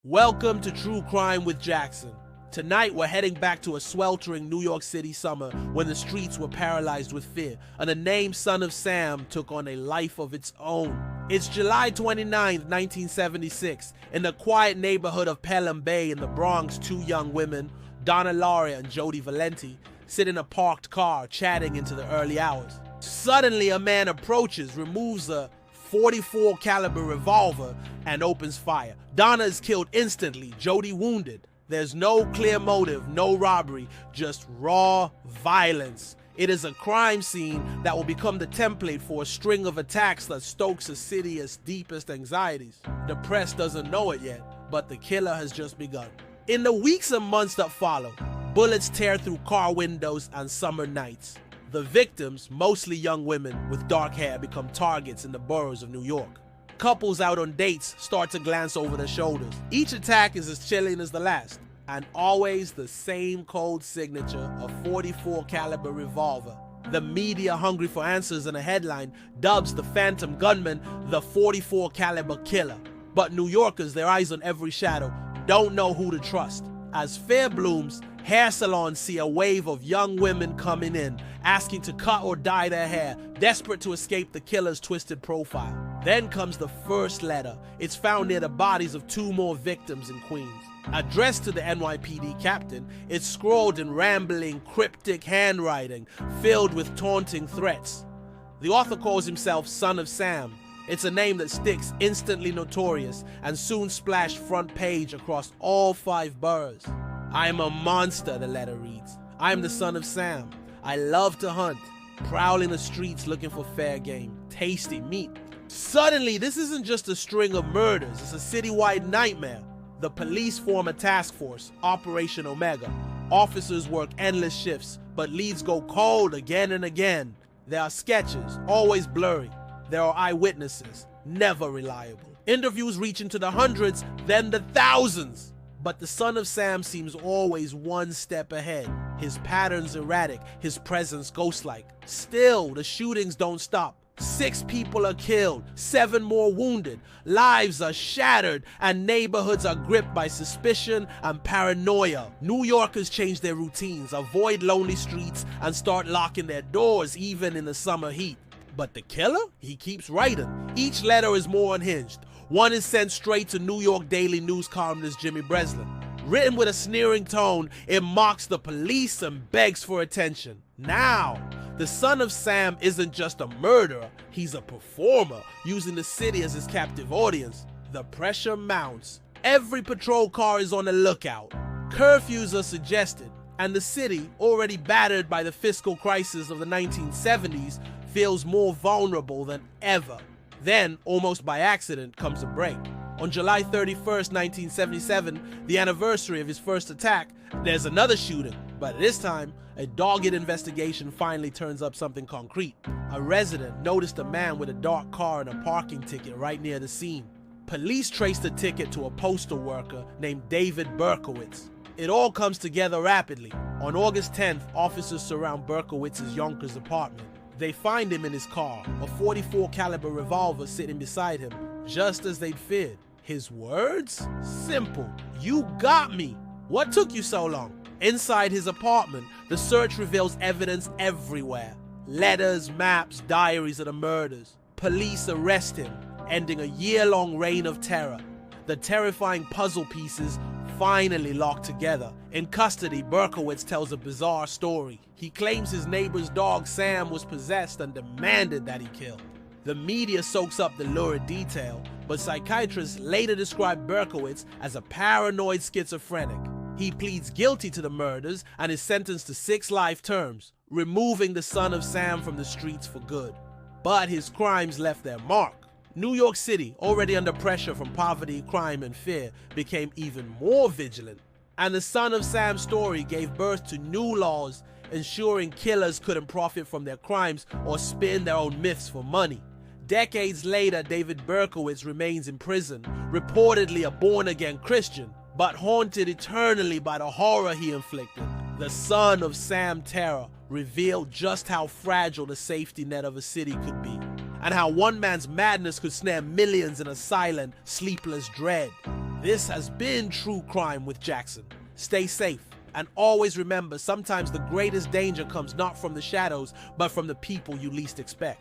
Welcome to True Crime with Jackson. Tonight we're heading back to a sweltering New York City summer when the streets were paralyzed with fear and the named Son of Sam took on a life of its own. It's July 29, 1976. In the quiet neighborhood of Pelham Bay in the Bronx, two young women, Donna Lauria and Jody Valenti, sit in a parked car chatting into the early hours. Suddenly a man approaches, removes a .44 caliber revolver and opens fire. Donna is killed instantly, Jody wounded. There's no clear motive, no robbery, just raw violence. It is a crime scene that will become the template for a string of attacks that stokes a city's deepest anxieties. The press doesn't know it yet, but the killer has just begun. In the weeks and months that follow, bullets tear through car windows on summer nights. The victims, mostly young women with dark hair, become targets in the boroughs of New York. Couples out on dates start to glance over their shoulders. Each attack is as chilling as the last, and always the same code signature, a .44 caliber revolver. The media, hungry for answers in a headline, dubs the phantom gunman the .44 caliber killer. But New Yorkers, their eyes on every shadow, don't know who to trust. As fear blooms, hair salons see a wave of young women coming in, asking to cut or dye their hair, desperate to escape the killer's twisted profile. Then comes the first letter. It's found near the bodies of two more victims in Queens. Addressed to the NYPD captain, it's scrawled in rambling, cryptic handwriting, filled with taunting threats. The author calls himself Son of Sam. It's a name that sticks, instantly notorious, and soon splashed front page across all 5 boroughs. I am a monster, the letter reads. I am the Son of Sam. I love to hunt, prowling the streets looking for fair game, tasty meat. Suddenly, this isn't just a string of murders, it's a citywide nightmare. The police form a task force, Operation Omega. Officers work endless shifts, but leads go cold again and again. There are sketches, always blurry. There are eyewitnesses, never reliable. Interviews reach into the hundreds, then the thousands. But the Son of Sam seems always one step ahead. His patterns erratic, his presence ghost-like. Still, the shootings don't stop. 6 people are killed, 7 more wounded. Lives are shattered, and neighborhoods are gripped by suspicion and paranoia. New Yorkers change their routines, avoid lonely streets, and start locking their doors even in the summer heat. But the killer? He keeps writing. Each letter is more unhinged. One is sent straight to New York Daily News columnist Jimmy Breslin. Written with a sneering tone, it mocks the police and begs for attention. Now, the Son of Sam isn't just a murderer, he's a performer, using the city as his captive audience. The pressure mounts. Every patrol car is on the lookout. Curfews are suggested, and the city, already battered by the fiscal crisis of the 1970s, feels more vulnerable than ever. Then, almost by accident, comes a break. On July 31st, 1977, the anniversary of his first attack, there's another shooting, but this time, a dogged investigation finally turns up something concrete. A resident noticed a man with a dark car and a parking ticket right near the scene. Police traced the ticket to a postal worker named David Berkowitz. It all comes together rapidly. On August 10th, officers surround Berkowitz's Yonkers apartment. They find him in his car, a .44 caliber revolver sitting beside him, just as they'd feared. His words? Simple. You got me. What took you so long? Inside his apartment, the search reveals evidence everywhere. Letters, maps, diaries of the murders. Police arrest him, ending a year-long reign of terror. The terrifying puzzle pieces finally locked together. In custody, Berkowitz tells a bizarre story. He claims his neighbor's dog Sam was possessed and demanded that he kill. The media soaks up the lurid detail, but psychiatrists later describe Berkowitz as a paranoid schizophrenic. He pleads guilty to the murders and is sentenced to 6 life terms, removing the Son of Sam from the streets for good. But his crimes left their mark. New York City, already under pressure from poverty, crime, and fear, became even more vigilant. And the Son of Sam story gave birth to new laws ensuring killers couldn't profit from their crimes or spin their own myths for money. Decades later, David Berkowitz remains in prison, reportedly a born-again Christian, but haunted eternally by the horror he inflicted. The Son of Sam terror revealed just how fragile the safety net of a city could be, and how one man's madness could snare millions in a silent, sleepless dread. This has been True Crime with Jackson. Stay safe, and always remember, sometimes the greatest danger comes not from the shadows, but from the people you least expect.